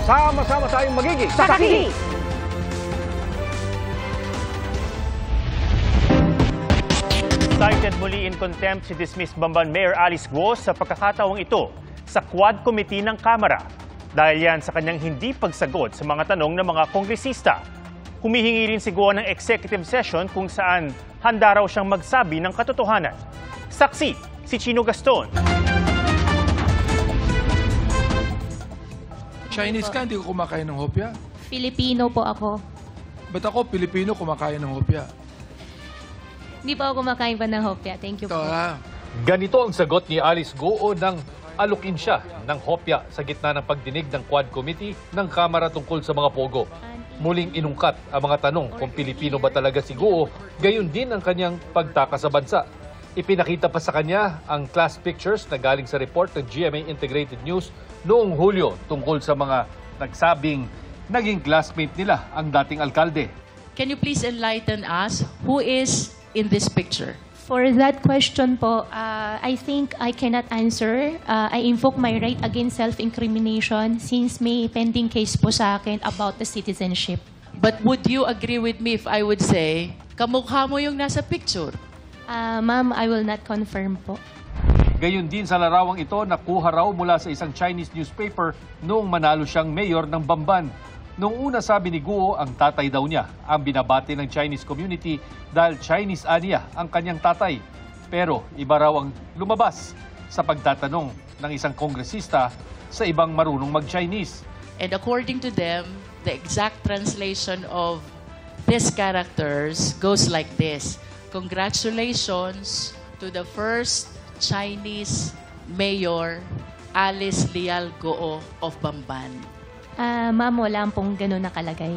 Sama-sama tayong magiging Sasakihin! Cited muli in contempt si dismissed Bamban Mayor Alice Guo sa pagkakataong ito sa Quad Committee ng Kamara. Dahil yan sa kanyang hindi pagsagot sa mga tanong ng mga kongresista. Humihingi rin si Guo ng executive session kung saan handa raw siyang magsabi ng katotohanan. Saksi, si Chino Gaston. Chinese ka, hindi ko kumakain ng hopya. Filipino po ako. Ba't ako, Pilipino, kumakain ng hopya? Hindi pa ako kumakain pa ng hopya. Thank you po. Ganito ang sagot ni Alice Guo nang alukin siya ng hopya sa gitna ng pagdinig ng Quad Committee ng Kamara tungkol sa mga pogo. Muling inungkat ang mga tanong kung Pilipino ba talaga si Guo, gayon din ang kanyang pagtaka sa bansa. Ipinakita pa sa kanya ang class pictures na galing sa report ng GMA Integrated News noong Hulyo tungkol sa mga nagsabing naging classmate nila ang dating alkalde. Can you please enlighten us who is in this picture? For that question po, I think I cannot answer. I invoke my right against self-incrimination since may pending case po sa akin about the citizenship. But would you agree with me if I would say, kamukha mo yung nasa picture? Ma'am, I will not confirm po. Gayon din sa larawang ito, nakuha raw mula sa isang Chinese newspaper noong manalo siyang mayor ng Bamban. Noong una sabi ni Guo, ang tatay daw niya ang binabati ng Chinese community dahil Chinese aniya ang kanyang tatay. Pero iba raw ang lumabas sa pagtatanong ng isang kongresista sa ibang marunong mag-Chinese. And according to them, the exact translation of these characters goes like this. Congratulations to the first Chinese mayor, Alice Leal Guo of Bamban. Ma'am, wala pong ganun nakalagay.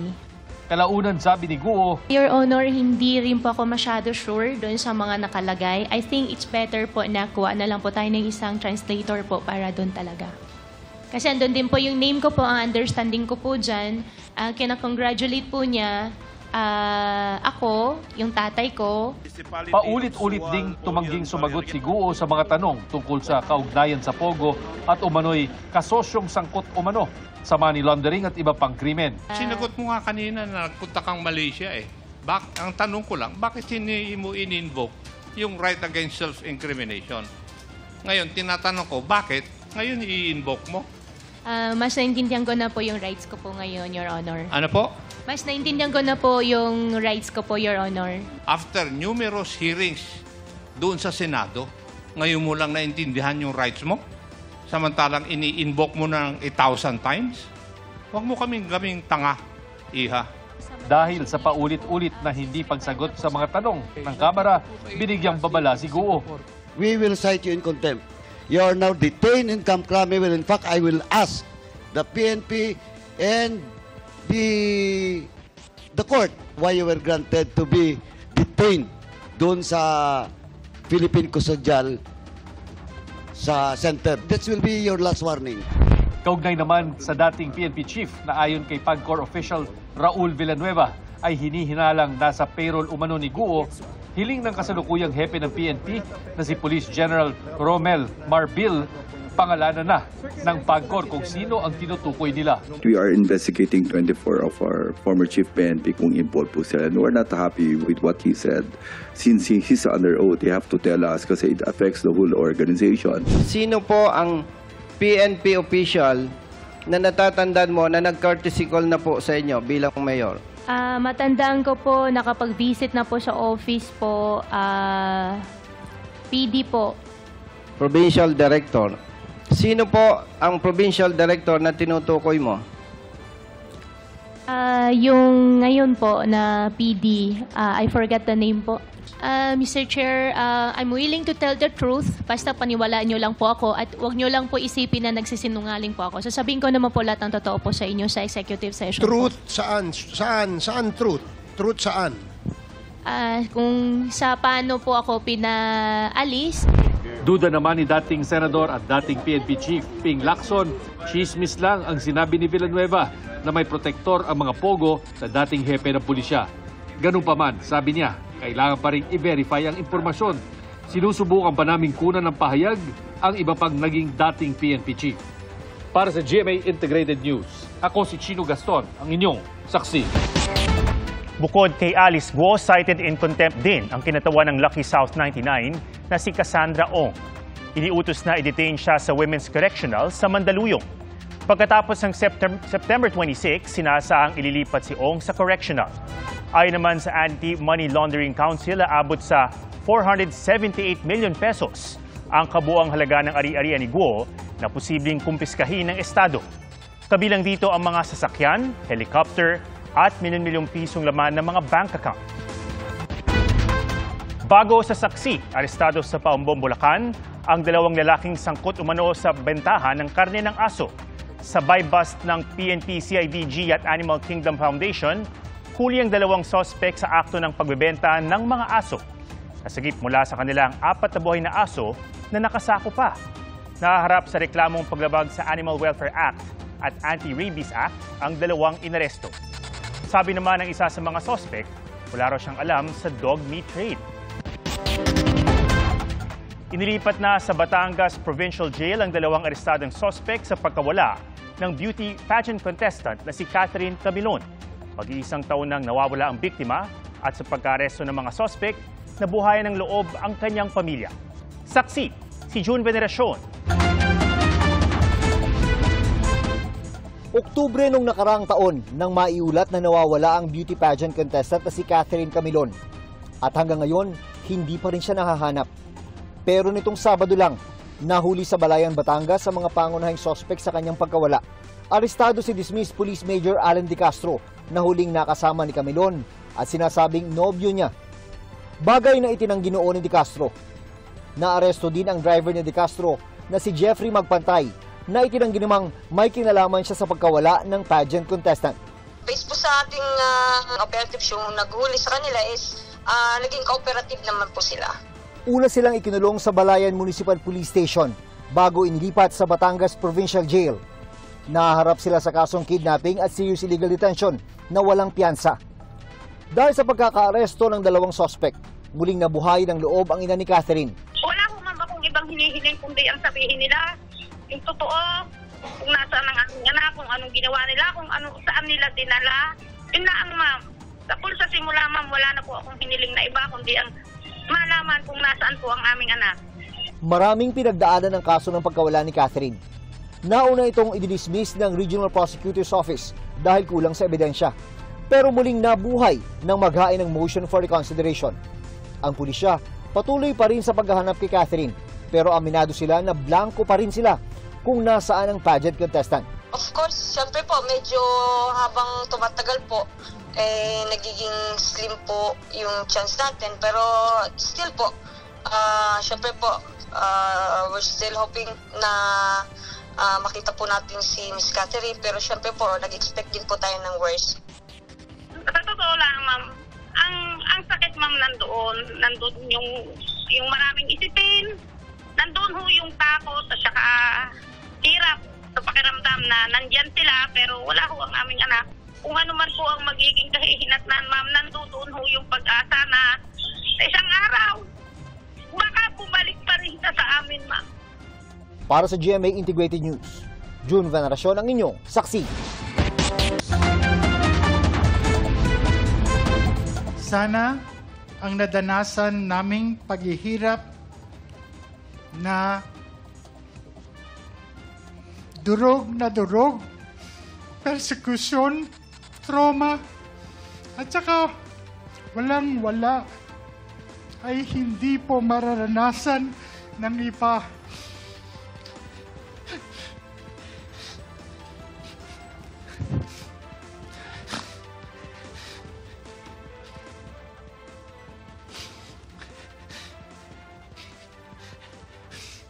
Kalaunan sabi ni Guo, Your Honor, hindi rin po ako masyado sure doon sa mga nakalagay. I think it's better po na kuha na lang po tayo ng isang translator po para doon talaga. Kasi andun din po yung name ko po, ang understanding ko po dyan. Kinakongratulate po niya ako, yung tatay ko. paulit-ulit ding tumangging sumagot si Guo sa mga tanong tungkol sa kaugnayan sa Pogo at umano'y kasosyong sangkot umano sa money laundering at iba pang krimen. Sinagot mo nga kanina na nagpunta kang Malaysia eh. Ang tanong ko lang, bakit hindi mo in-invoke yung right against self-incrimination? Ngayon, tinatanong ko, bakit ngayon i-invoke mo? Mas naintindihan ko na po yung rights ko po ngayon, Your Honor. Ano po? Mas naintindihan ko na po yung rights ko po, Your Honor. After numerous hearings doon sa Senado, ngayon mo lang naintindihan yung rights mo? Samantalang ini-invoke mo ng 1,000 times? Huwag mo kaming tanga, iha. Dahil sa paulit-ulit na hindi pagsagot sa mga tanong ng Kamara, binigyang babala si Guo. We will cite you in contempt. You are now detained in Camp Crame. In fact, I will ask the PNP and the court why you were granted to be detained doon sa Philippine Custodial sa center. This will be your last warning. Kaugnay naman sa dating PNP chief na ayon kay PAGCOR official Raul Villanueva ay hinihinalang nasa payroll umano ni Guo, hiling ng kasalukuyang hepe ng PNP na si Police General Romel Marbil, pangalanan na ng PAGCOR kung sino ang tinutukoy nila. We are investigating 24 of our former chief PNP kung involved po sila. And we're not happy with what he said. Since he's under oath, they have to tell us kasi it affects the whole organization. Sino po ang PNP official na natatandaan mo na nag-courtesy call na po sa inyo bilang mayor? Matandaan ko po, nakapag-visit na po sa office po, PD po. Provincial Director. Sino po ang Provincial Director na tinutukoy mo? Yung ngayon po na PD, I forgot the name po. Mr. Chair, I'm willing to tell the truth. Basta paniwalaan nyo lang po ako at huwag nyo lang po isipin na nagsisinungaling po ako. Sasabihin ko naman po lahat ng totoo po sa inyo sa executive session. Truth po. saan? Saan truth? Truth saan? Kung sa paano po ako pinaalis. Duda naman ni dating senador at dating PNP chief Ping Lacson, chismis lang ang sinabi ni Villanueva na may protektor ang mga pogo sa dating hepe ng pulisya. Ganun pa man, sabi niya, kailangan pa rin i-verify ang impormasyon. Sinusubukan pa naming kunan ng pahayag ang iba pang naging dating PNP chief. Para sa GMA Integrated News, Ako si Chino Gaston, ang inyong saksi. Bukod kay Alice Guo, cited in contempt din ang kinatawan ng Lucky South 99 na si Cassandra Ong. Iniutos na i-detain siya sa Women's Correctional sa Mandaluyong. Pagkatapos ng September 26, sinasaang ililipat si Ong sa correctional. Ayon naman sa Anti-Money Laundering Council, aabot sa 478 million pesos ang kabuang halaga ng ari-arian ni Guo na posibleng kumpiskahin ng Estado. Kabilang dito ang mga sasakyan, helicopter at milyon-milyong pisong laman ng mga bank account. Bago sa saksi, arestado sa Paumbong, Bulacan, ang dalawang lalaking sangkot umano sa bentahan ng karne ng aso. Sabay bust ng PNP, CIDG at Animal Kingdom Foundation, huli ang dalawang sospek sa akto ng pagbebenta ng mga aso. Nasagip mula sa kanilang 4 na buhay na aso na nakasako pa. Nahaharap sa reklamong paglabag sa Animal Welfare Act at Anti-Rabies Act ang dalawang inaresto. Sabi naman ng isa sa mga sospek, wala raw siyang alam sa dog meat trade. Inilipat na sa Batangas Provincial Jail ang dalawang arestadong sospek sa pagkawala ng beauty pageant contestant na si Catherine Camilon. Mag-iisang taon nang nawawala ang biktima at sa pagka-aresto ng mga sospek, nabuhayan ng loob ang kanyang pamilya. Saksi, si June Veneracion. Oktubre nung nakaraang taon nang maiulat na nawawala ang beauty pageant contestant na si Catherine Camilon. At hanggang ngayon, hindi pa rin siya nahahanap. Pero nitong Sabado lang, nahuli sa Balayan, Batangas sa mga pangunahing sospek sa kanyang pagkawala. Arestado si dismissed Police Major Alan De Castro na huling nakasama ni Camilon at sinasabing nobyo niya. Bagay na itinanggi noon ni De Castro. Naaresto din ang driver ni De Castro na si Jeffrey Magpantay na itinanggi namang may kinalaman siya sa pagkawala ng pageant contestant. Based po sa ating operative yung naghuli sa kanila is naging cooperative naman po sila. Una silang ikinulong sa Balayan Municipal Police Station bago inilipat sa Batangas Provincial Jail. Naharap sila sa kasong kidnapping at serious illegal detention na walang piyansa. Dahil sa pagkakaaresto ng dalawang sospek, muling nabuhay ng loob ang ina ni Catherine. Wala ko ma'am akong ibang hinihiling kundi ang sabihin nila yung totoo, kung nasaan ang aking anak, kung anong ginawa nila, kung saan nila dinala. Yun na ang ma'am. Sa simula ma'am, wala na po akong hiniling na iba kundi ang malaman kung nasaan po ang aming anak. Maraming pinagdaanan ng kaso ng pagkawala ni Catherine. Nauna itong ididismiss ng Regional Prosecutor's Office dahil kulang sa ebidensya. Pero muling nabuhay nang maghain ng motion for reconsideration. Ang pulisya patuloy pa rin sa paghahanap kay Catherine, pero aminado sila na blanco pa rin sila kung nasaan ang pageant contestant. Of course, syempre po, medyo habang tumatagal po, nagiging slim po yung chance natin. Pero still po, syempre po, we're still hoping na makita po natin si Miss Catherine. Pero syempre po, nag-expect din po tayo ng worst. Sa totoo lang, ma'am, ang sakit, ma'am, nandun yung maraming isipin, nandun ho yung takot at saka hirap sa pakiramdam na nandyan sila pero wala ho ang aming anak. Kung ano man po ang magiging kahihinatnan, ma'am, nandoon ho yung pag-asa na sa isang araw, baka bumalik pa rin sa amin, ma'am. Para sa GMA Integrated News, June Veneracion ang inyong saksi. Sana ang nadanasan naming paghihirap na durog, persecution, trauma, at saka walang-wala ay hindi po mararanasan ng iba.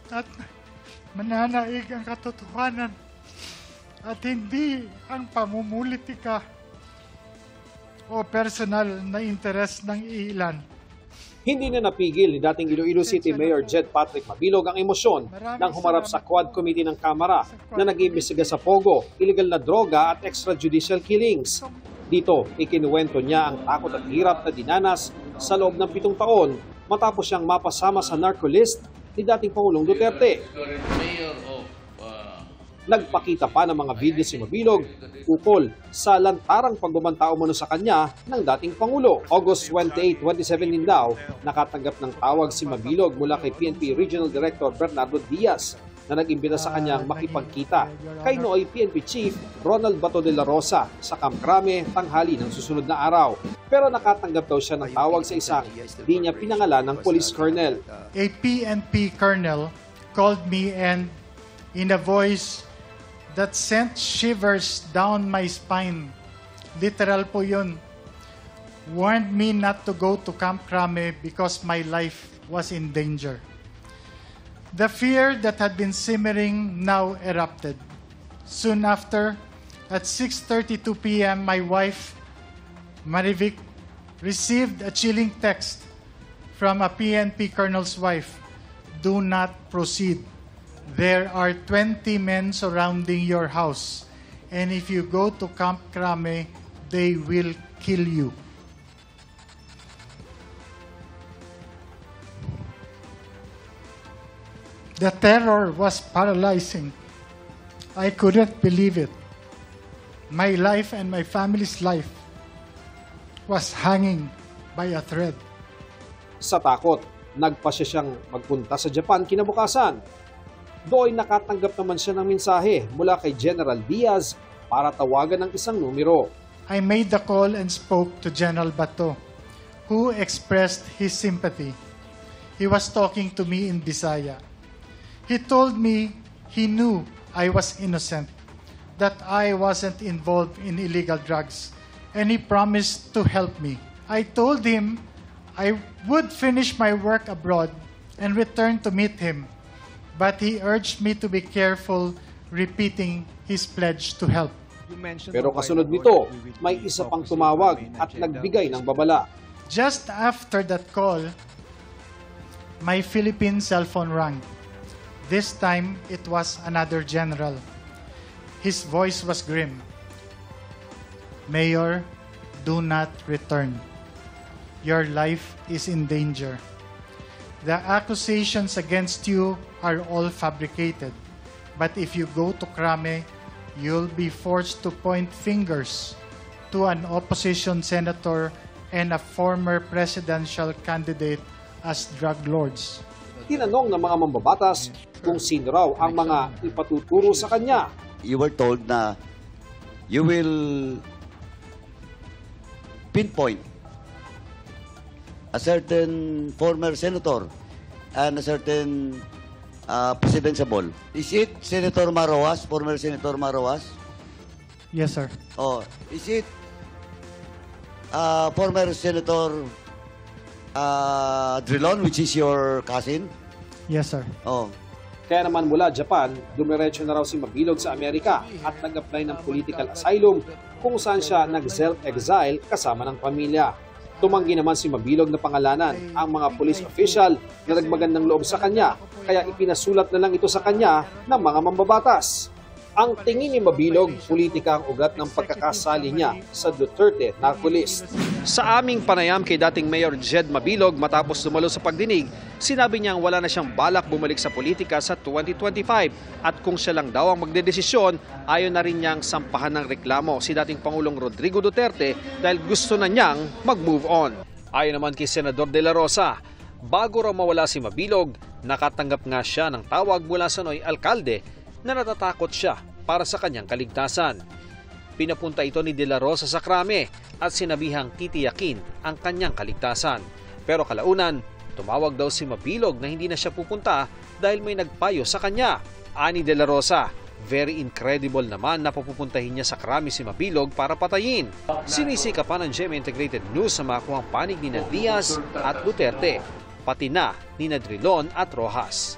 At mananaig ang katotohanan at hindi ang pamumulitika o personal na interes ng ilan. Hindi na napigil ni dating Iloilo City Mayor Jed Patrick Mabilog ang emosyon nang humarap sa Quad Committee ng Kamara na nag-iimbestiga sa Pogo, illegal na droga at extrajudicial killings. Dito, ikinuwento niya ang takot at hirap na dinanas sa loob ng 7 taon matapos siyang mapasama sa narco list ni dating Pangulong Duterte. Mayor of Nagpakita pa ng mga video si Mabilog ukol sa lantarang pagbabanta umano sa kanya ng dating Pangulo. August 28, 2017 daw, nakatanggap ng tawag si Mabilog mula kay PNP Regional Director Bernardo Diaz na nag-imbita sa kanyang makipagkita kay nooy PNP Chief Ronald Bato de la Rosa sa Camp Crame tanghali ng susunod na araw. Pero nakatanggap daw siya ng tawag sa isang di niya pinangalan ng police colonel. A PNP colonel called me and in a voice that sent shivers down my spine. Literal po yun. Warned me not to go to Camp Crame because my life was in danger. The fear that had been simmering now erupted. Soon after, at 6:32 p.m., my wife, Marivic, received a chilling text from a PNP colonel's wife. Do not proceed. There are 20 men surrounding your house, and if you go to Camp Crame, they will kill you. The terror was paralyzing. I couldn't believe it. My life and my family's life was hanging by a thread. Sa takot, nagpasya siyang magpunta sa Japan kinabukasan. Doon nakatanggap naman siya ng mensahe mula kay General Diaz para tawagan ng isang numero. I made the call and spoke to General Bato, who expressed his sympathy. He was talking to me in Bisaya. He told me he knew I was innocent, that I wasn't involved in illegal drugs, and he promised to help me. I told him I would finish my work abroad and return to meet him, but he urged me to be careful, repeating his pledge to help. Pero kasunod nito, may isa pang tumawag at nagbigay ng babala. Just after that call, my Philippine cell phone rang. This time, it was another general. His voice was grim. Mayor, do not return. Your life is in danger. The accusations against you are all fabricated. But if you go to Crame, you'll be forced to point fingers to an opposition senator and a former presidential candidate as drug lords. Tinanong ng mga mambabatas kung sino raw ang mga ipatuturo sa kanya. You were told na you will pinpoint a certain former senator and a certain presidential. Is it Senator Maroas, former Senator Maroas? Yes, sir. Oh, is it former Senator Drilon, which is your cousin? Yes, sir. Oh. Kaya naman mula Japan, dumiretso na raw si Mabilog sa Amerika at nag-apply ng political asylum kung saan siya nag-self-exile kasama ng pamilya. Tumanggi naman si Mabilog na pangalanan ang mga police official na nagmagandang loob sa kanya, kaya ipinasulat na lang ito sa kanya ng mga mambabatas. Ang tingin ni Mabilog, politika ang ugat ng pagkakasali niya sa Duterte narco-list. Sa aming panayam kay dating Mayor Jed Mabilog matapos dumalo sa pagdinig, sinabi niyang wala na siyang balak bumalik sa politika sa 2025 at kung siya lang daw ang magdedesisyon, ayaw na rin niyang sampahan ng reklamo si dating Pangulong Rodrigo Duterte dahil gusto na niyang mag-move on. Ayon naman kay Senador De La Rosa, bago raw mawala si Mabilog, nakatanggap nga siya ng tawag mula sa Noy Alcalde na natatakot siya para sa kanyang kaligtasan. Pinapunta ito ni De La Rosa sa Crame at sinabihang titiyakin ang kanyang kaligtasan. Pero kalaunan, tumawag daw si Mabilog na hindi na siya pupunta dahil may nagpayo sa kanya. Ani De La Rosa, very incredible naman na pupuntahin niya sa Crame si Mabilog para patayin. Sinisika pa ng GMA Integrated News sa makuhang panig ni Diaz at Duterte, pati na ni Drilon at Rojas.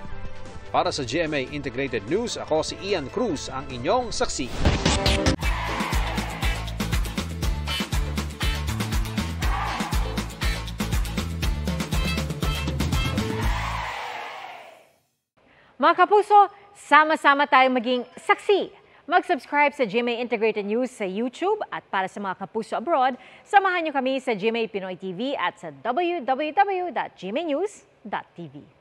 Para sa GMA Integrated News, ako si Ian Cruz, ang inyong saksi. Mga kapuso, sama-sama tayong maging saksi. Mag-subscribe sa GMA Integrated News sa YouTube at para sa mga kapuso abroad, samahan niyo kami sa GMA Pinoy TV at sa www.gmanews.tv.